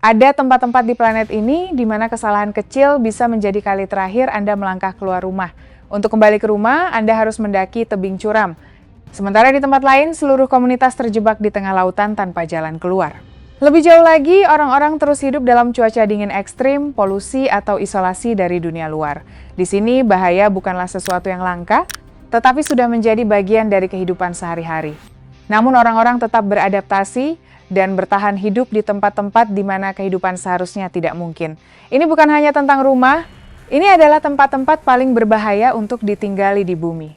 Ada tempat-tempat di planet ini di mana kesalahan kecil bisa menjadi kali terakhir Anda melangkah keluar rumah. Untuk kembali ke rumah, Anda harus mendaki tebing curam. Sementara di tempat lain, seluruh komunitas terjebak di tengah lautan tanpa jalan keluar. Lebih jauh lagi, orang-orang terus hidup dalam cuaca dingin ekstrim, polusi, atau isolasi dari dunia luar. Di sini, bahaya bukanlah sesuatu yang langka, tetapi sudah menjadi bagian dari kehidupan sehari-hari. Namun orang-orang tetap beradaptasi dan bertahan hidup di tempat-tempat di mana kehidupan seharusnya tidak mungkin. Ini bukan hanya tentang rumah, ini adalah tempat-tempat paling berbahaya untuk ditinggali di bumi.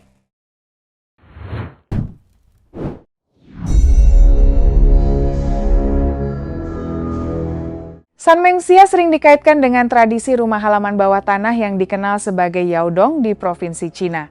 Sanmenxia sering dikaitkan dengan tradisi rumah halaman bawah tanah yang dikenal sebagai Yaodong di Provinsi Cina.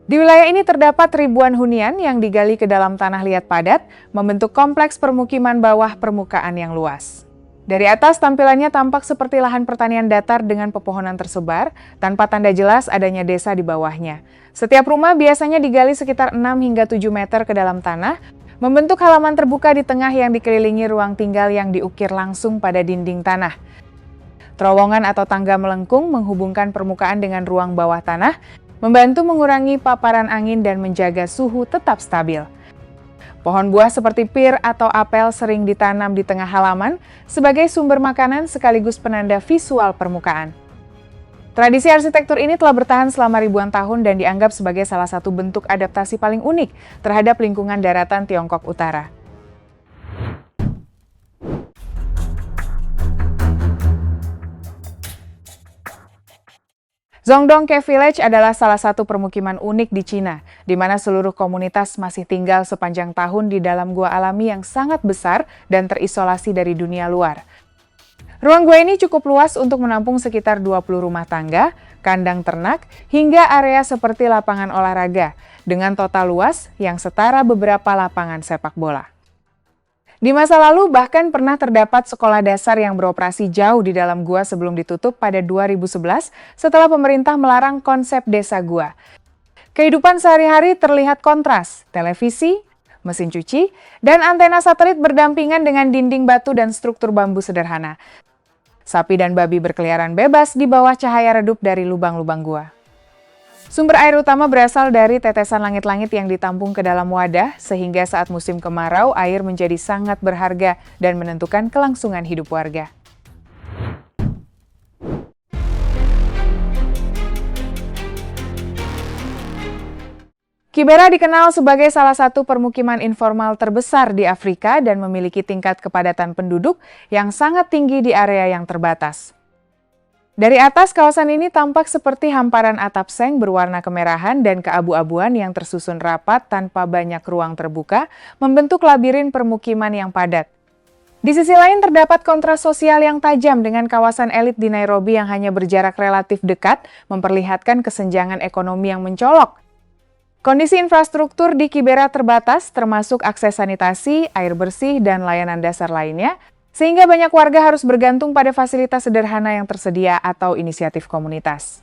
Di wilayah ini terdapat ribuan hunian yang digali ke dalam tanah liat padat, membentuk kompleks permukiman bawah permukaan yang luas. Dari atas tampilannya tampak seperti lahan pertanian datar dengan pepohonan tersebar, tanpa tanda jelas adanya desa di bawahnya. Setiap rumah biasanya digali sekitar 6 hingga 7 meter ke dalam tanah, membentuk halaman terbuka di tengah yang dikelilingi ruang tinggal yang diukir langsung pada dinding tanah. Terowongan atau tangga melengkung menghubungkan permukaan dengan ruang bawah tanah, membantu mengurangi paparan angin dan menjaga suhu tetap stabil. Pohon buah seperti pir atau apel sering ditanam di tengah halaman sebagai sumber makanan sekaligus penanda visual permukaan. Tradisi arsitektur ini telah bertahan selama ribuan tahun dan dianggap sebagai salah satu bentuk adaptasi paling unik terhadap lingkungan daratan Tiongkok Utara. Zongdong Cave Village adalah salah satu permukiman unik di Cina, di mana seluruh komunitas masih tinggal sepanjang tahun di dalam gua alami yang sangat besar dan terisolasi dari dunia luar. Ruang gua ini cukup luas untuk menampung sekitar 20 rumah tangga, kandang ternak, hingga area seperti lapangan olahraga, dengan total luas yang setara beberapa lapangan sepak bola. Di masa lalu bahkan pernah terdapat sekolah dasar yang beroperasi jauh di dalam gua sebelum ditutup pada 2011 setelah pemerintah melarang konsep desa gua. Kehidupan sehari-hari terlihat kontras, televisi, mesin cuci, dan antena satelit berdampingan dengan dinding batu dan struktur bambu sederhana. Sapi dan babi berkeliaran bebas di bawah cahaya redup dari lubang-lubang gua. Sumber air utama berasal dari tetesan langit-langit yang ditampung ke dalam wadah, sehingga saat musim kemarau, air menjadi sangat berharga dan menentukan kelangsungan hidup warga. Kibera dikenal sebagai salah satu permukiman informal terbesar di Afrika dan memiliki tingkat kepadatan penduduk yang sangat tinggi di area yang terbatas. Dari atas, kawasan ini tampak seperti hamparan atap seng berwarna kemerahan dan keabu-abuan yang tersusun rapat tanpa banyak ruang terbuka, membentuk labirin permukiman yang padat. Di sisi lain terdapat kontras sosial yang tajam dengan kawasan elit di Nairobi yang hanya berjarak relatif dekat, memperlihatkan kesenjangan ekonomi yang mencolok. Kondisi infrastruktur di Kibera terbatas, termasuk akses sanitasi, air bersih, dan layanan dasar lainnya, sehingga banyak warga harus bergantung pada fasilitas sederhana yang tersedia atau inisiatif komunitas.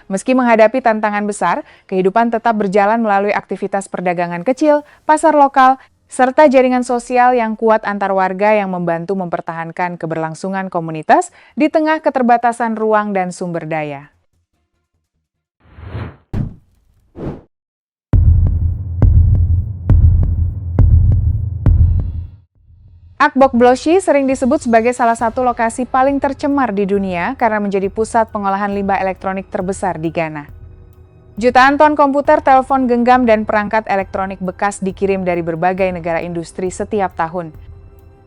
Meski menghadapi tantangan besar, kehidupan tetap berjalan melalui aktivitas perdagangan kecil, pasar lokal, serta jaringan sosial yang kuat antar warga yang membantu mempertahankan keberlangsungan komunitas di tengah keterbatasan ruang dan sumber daya. Akbok Bloshi sering disebut sebagai salah satu lokasi paling tercemar di dunia karena menjadi pusat pengolahan limbah elektronik terbesar di Ghana. Jutaan ton komputer, telepon genggam, dan perangkat elektronik bekas dikirim dari berbagai negara industri setiap tahun.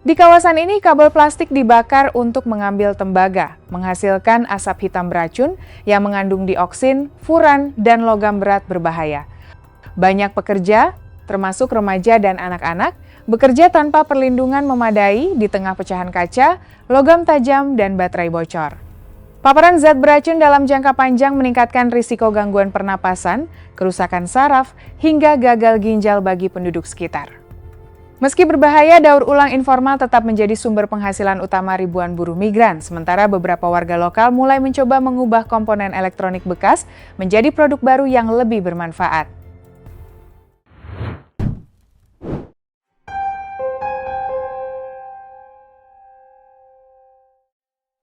Di kawasan ini, kabel plastik dibakar untuk mengambil tembaga, menghasilkan asap hitam beracun yang mengandung dioksin, furan, dan logam berat berbahaya. Banyak pekerja, termasuk remaja dan anak-anak, bekerja tanpa perlindungan memadai di tengah pecahan kaca, logam tajam, dan baterai bocor. Paparan zat beracun dalam jangka panjang meningkatkan risiko gangguan pernapasan, kerusakan saraf, hingga gagal ginjal bagi penduduk sekitar. Meski berbahaya, daur ulang informal tetap menjadi sumber penghasilan utama ribuan buruh migran, sementara beberapa warga lokal mulai mencoba mengubah komponen elektronik bekas menjadi produk baru yang lebih bermanfaat.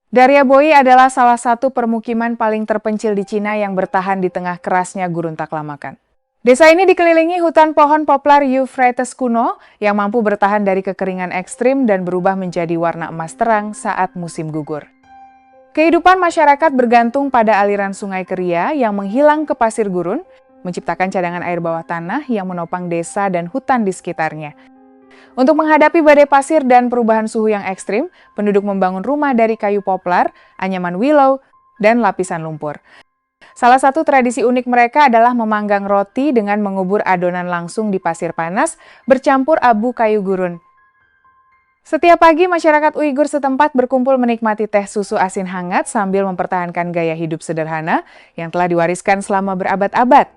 Dariaboi adalah salah satu permukiman paling terpencil di Cina yang bertahan di tengah kerasnya gurun taklamakan. Desa ini dikelilingi hutan pohon poplar Euphrates kuno yang mampu bertahan dari kekeringan ekstrim dan berubah menjadi warna emas terang saat musim gugur. Kehidupan masyarakat bergantung pada aliran sungai Keria yang menghilang ke pasir gurun, menciptakan cadangan air bawah tanah yang menopang desa dan hutan di sekitarnya. Untuk menghadapi badai pasir dan perubahan suhu yang ekstrim, penduduk membangun rumah dari kayu poplar, anyaman willow, dan lapisan lumpur. Salah satu tradisi unik mereka adalah memanggang roti dengan mengubur adonan langsung di pasir panas bercampur abu kayu gurun. Setiap pagi, masyarakat Uighur setempat berkumpul menikmati teh susu asin hangat sambil mempertahankan gaya hidup sederhana yang telah diwariskan selama berabad-abad.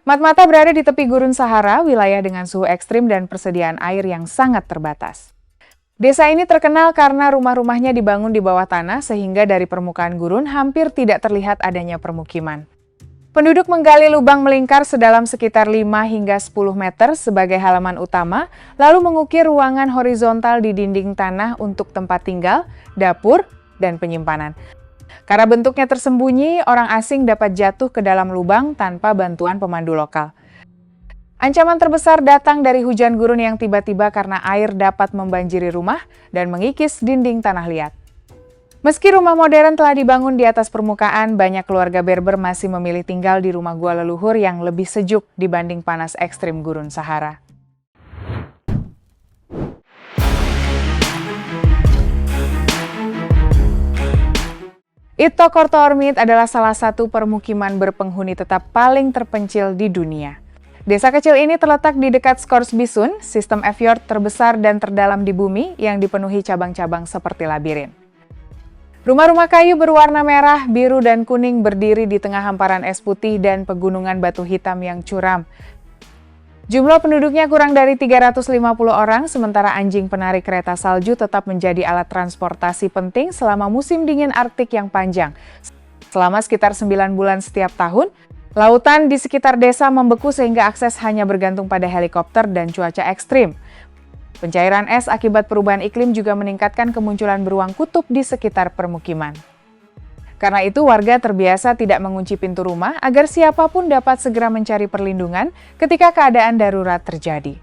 Matmata berada di tepi gurun Sahara, wilayah dengan suhu ekstrim dan persediaan air yang sangat terbatas. Desa ini terkenal karena rumah-rumahnya dibangun di bawah tanah sehingga dari permukaan gurun hampir tidak terlihat adanya permukiman. Penduduk menggali lubang melingkar sedalam sekitar 5 hingga 10 meter sebagai halaman utama, lalu mengukir ruangan horizontal di dinding tanah untuk tempat tinggal, dapur, dan penyimpanan. Karena bentuknya tersembunyi, orang asing dapat jatuh ke dalam lubang tanpa bantuan pemandu lokal. Ancaman terbesar datang dari hujan gurun yang tiba-tiba karena air dapat membanjiri rumah dan mengikis dinding tanah liat. Meski rumah modern telah dibangun di atas permukaan, banyak keluarga Berber masih memilih tinggal di rumah gua leluhur yang lebih sejuk dibanding panas ekstrim gurun Sahara. Itto Kortormit adalah salah satu permukiman berpenghuni tetap paling terpencil di dunia. Desa kecil ini terletak di dekat Scoresbysun, sistem fjord terbesar dan terdalam di bumi yang dipenuhi cabang-cabang seperti labirin. Rumah-rumah kayu berwarna merah, biru, dan kuning berdiri di tengah hamparan es putih dan pegunungan batu hitam yang curam. Jumlah penduduknya kurang dari 350 orang, sementara anjing penarik kereta salju tetap menjadi alat transportasi penting selama musim dingin Arktik yang panjang. Selama sekitar 9 bulan setiap tahun, lautan di sekitar desa membeku sehingga akses hanya bergantung pada helikopter dan cuaca ekstrim. Pencairan es akibat perubahan iklim juga meningkatkan kemunculan beruang kutub di sekitar permukiman. Karena itu, warga terbiasa tidak mengunci pintu rumah agar siapapun dapat segera mencari perlindungan ketika keadaan darurat terjadi.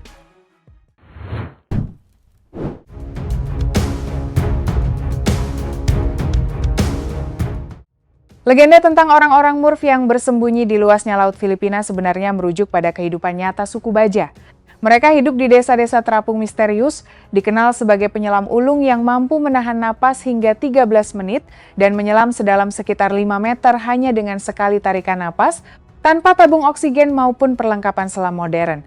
Legenda tentang orang-orang Murf yang bersembunyi di luasnya Laut Filipina sebenarnya merujuk pada kehidupan nyata suku Baja. Mereka hidup di desa-desa terapung misterius, dikenal sebagai penyelam ulung yang mampu menahan napas hingga 13 menit dan menyelam sedalam sekitar 5 meter hanya dengan sekali tarikan napas, tanpa tabung oksigen maupun perlengkapan selam modern.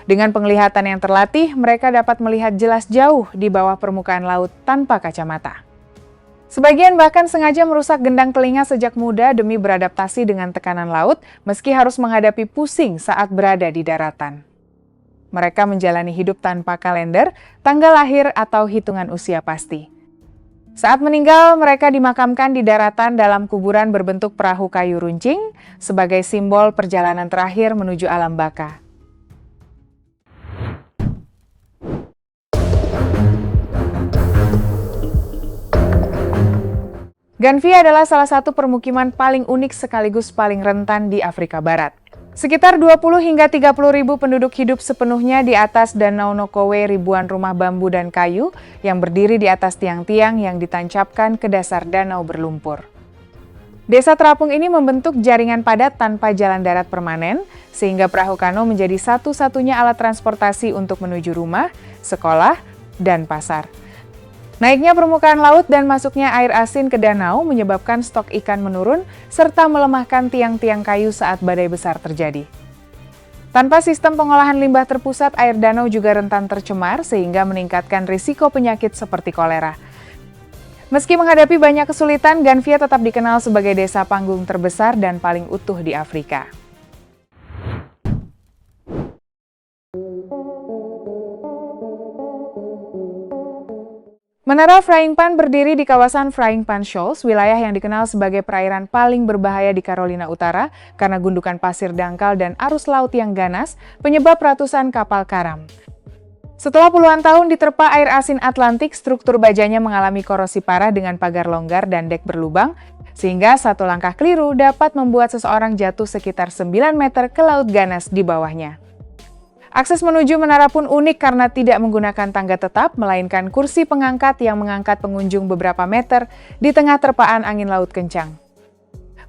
Dengan penglihatan yang terlatih, mereka dapat melihat jelas jauh di bawah permukaan laut tanpa kacamata. Sebagian bahkan sengaja merusak gendang telinga sejak muda demi beradaptasi dengan tekanan laut, meski harus menghadapi pusing saat berada di daratan. Mereka menjalani hidup tanpa kalender, tanggal lahir, atau hitungan usia pasti. Saat meninggal, mereka dimakamkan di daratan dalam kuburan berbentuk perahu kayu runcing sebagai simbol perjalanan terakhir menuju alam baka. Ganvi adalah salah satu permukiman paling unik sekaligus paling rentan di Afrika Barat. Sekitar 20 hingga 30 ribu penduduk hidup sepenuhnya di atas Danau Nokowe, ribuan rumah bambu dan kayu yang berdiri di atas tiang-tiang yang ditancapkan ke dasar danau berlumpur. Desa terapung ini membentuk jaringan padat tanpa jalan darat permanen, sehingga perahu kano menjadi satu-satunya alat transportasi untuk menuju rumah, sekolah, dan pasar. Naiknya permukaan laut dan masuknya air asin ke danau menyebabkan stok ikan menurun serta melemahkan tiang-tiang kayu saat badai besar terjadi. Tanpa sistem pengolahan limbah terpusat, air danau juga rentan tercemar sehingga meningkatkan risiko penyakit seperti kolera. Meski menghadapi banyak kesulitan, Ganvia tetap dikenal sebagai desa panggung terbesar dan paling utuh di Afrika. Menara Frying Pan berdiri di kawasan Frying Pan Shoals, wilayah yang dikenal sebagai perairan paling berbahaya di Carolina Utara karena gundukan pasir dangkal dan arus laut yang ganas, penyebab ratusan kapal karam. Setelah puluhan tahun diterpa air asin Atlantik, struktur bajanya mengalami korosi parah dengan pagar longgar dan dek berlubang, sehingga satu langkah keliru dapat membuat seseorang jatuh sekitar 9 meter ke laut ganas di bawahnya. Akses menuju menara pun unik karena tidak menggunakan tangga tetap, melainkan kursi pengangkat yang mengangkat pengunjung beberapa meter di tengah terpaan angin laut kencang.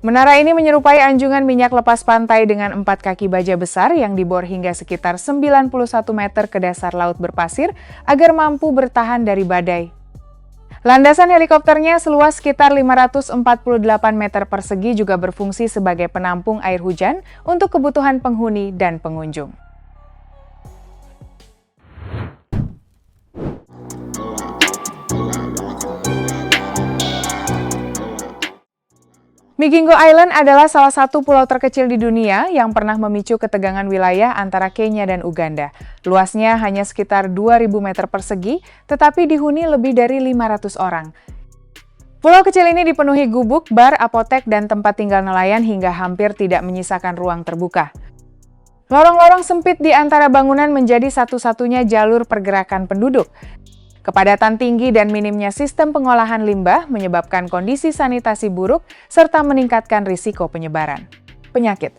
Menara ini menyerupai anjungan minyak lepas pantai dengan 4 kaki baja besar yang dibor hingga sekitar 91 meter ke dasar laut berpasir agar mampu bertahan dari badai. Landasan helikopternya seluas sekitar 548 meter persegi juga berfungsi sebagai penampung air hujan untuk kebutuhan penghuni dan pengunjung. Migingo Island adalah salah satu pulau terkecil di dunia yang pernah memicu ketegangan wilayah antara Kenya dan Uganda. Luasnya hanya sekitar 2.000 meter persegi, tetapi dihuni lebih dari 500 orang. Pulau kecil ini dipenuhi gubuk, bar, apotek, dan tempat tinggal nelayan hingga hampir tidak menyisakan ruang terbuka. Lorong-lorong sempit di antara bangunan menjadi satu-satunya jalur pergerakan penduduk. Kepadatan tinggi dan minimnya sistem pengolahan limbah menyebabkan kondisi sanitasi buruk serta meningkatkan risiko penyebaran penyakit.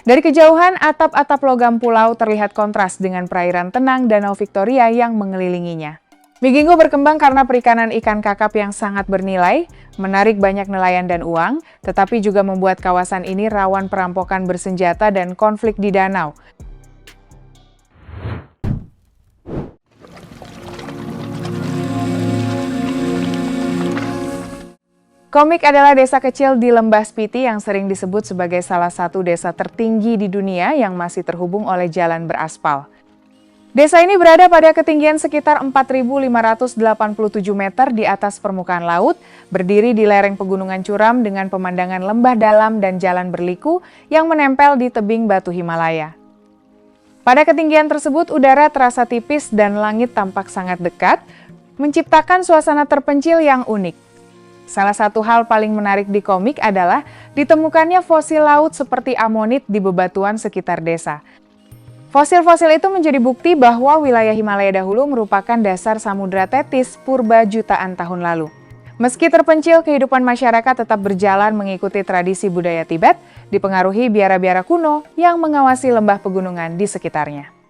Dari kejauhan, atap-atap logam pulau terlihat kontras dengan perairan tenang Danau Victoria yang mengelilinginya. Migingo berkembang karena perikanan ikan kakap yang sangat bernilai, menarik banyak nelayan dan uang, tetapi juga membuat kawasan ini rawan perampokan bersenjata dan konflik di danau. Komik adalah desa kecil di Lembah Spiti yang sering disebut sebagai salah satu desa tertinggi di dunia yang masih terhubung oleh jalan beraspal. Desa ini berada pada ketinggian sekitar 4.587 meter di atas permukaan laut, berdiri di lereng pegunungan curam dengan pemandangan lembah dalam dan jalan berliku yang menempel di tebing batu Himalaya. Pada ketinggian tersebut, udara terasa tipis dan langit tampak sangat dekat, menciptakan suasana terpencil yang unik. Salah satu hal paling menarik di komik adalah ditemukannya fosil laut seperti amonit di bebatuan sekitar desa. Fosil-fosil itu menjadi bukti bahwa wilayah Himalaya dahulu merupakan dasar samudra Tetis purba jutaan tahun lalu. Meski terpencil, kehidupan masyarakat tetap berjalan mengikuti tradisi budaya Tibet, dipengaruhi biara-biara kuno yang mengawasi lembah pegunungan di sekitarnya.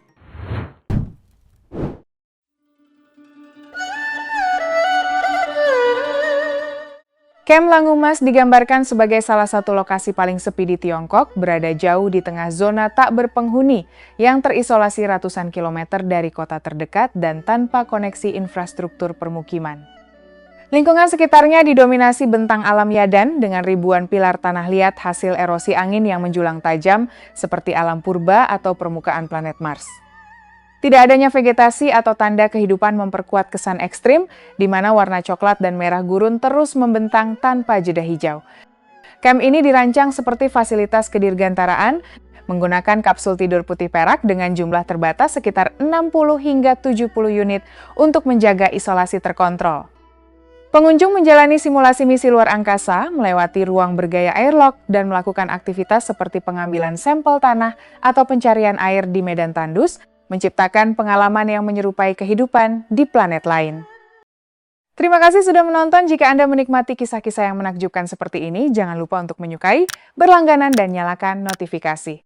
Kem Langumas digambarkan sebagai salah satu lokasi paling sepi di Tiongkok, berada jauh di tengah zona tak berpenghuni yang terisolasi ratusan kilometer dari kota terdekat dan tanpa koneksi infrastruktur permukiman. Lingkungan sekitarnya didominasi bentang alam Yadan dengan ribuan pilar tanah liat hasil erosi angin yang menjulang tajam seperti alam purba atau permukaan planet Mars. Tidak adanya vegetasi atau tanda kehidupan memperkuat kesan ekstrim, di mana warna coklat dan merah gurun terus membentang tanpa jeda hijau. Camp ini dirancang seperti fasilitas kedirgantaraan, menggunakan kapsul tidur putih perak dengan jumlah terbatas sekitar 60 hingga 70 unit untuk menjaga isolasi terkontrol. Pengunjung menjalani simulasi misi luar angkasa, melewati ruang bergaya airlock, dan melakukan aktivitas seperti pengambilan sampel tanah atau pencarian air di medan tandus, menciptakan pengalaman yang menyerupai kehidupan di planet lain. Terima kasih sudah menonton. Jika Anda menikmati kisah-kisah yang menakjubkan seperti ini, jangan lupa untuk menyukai, berlangganan, dan nyalakan notifikasi.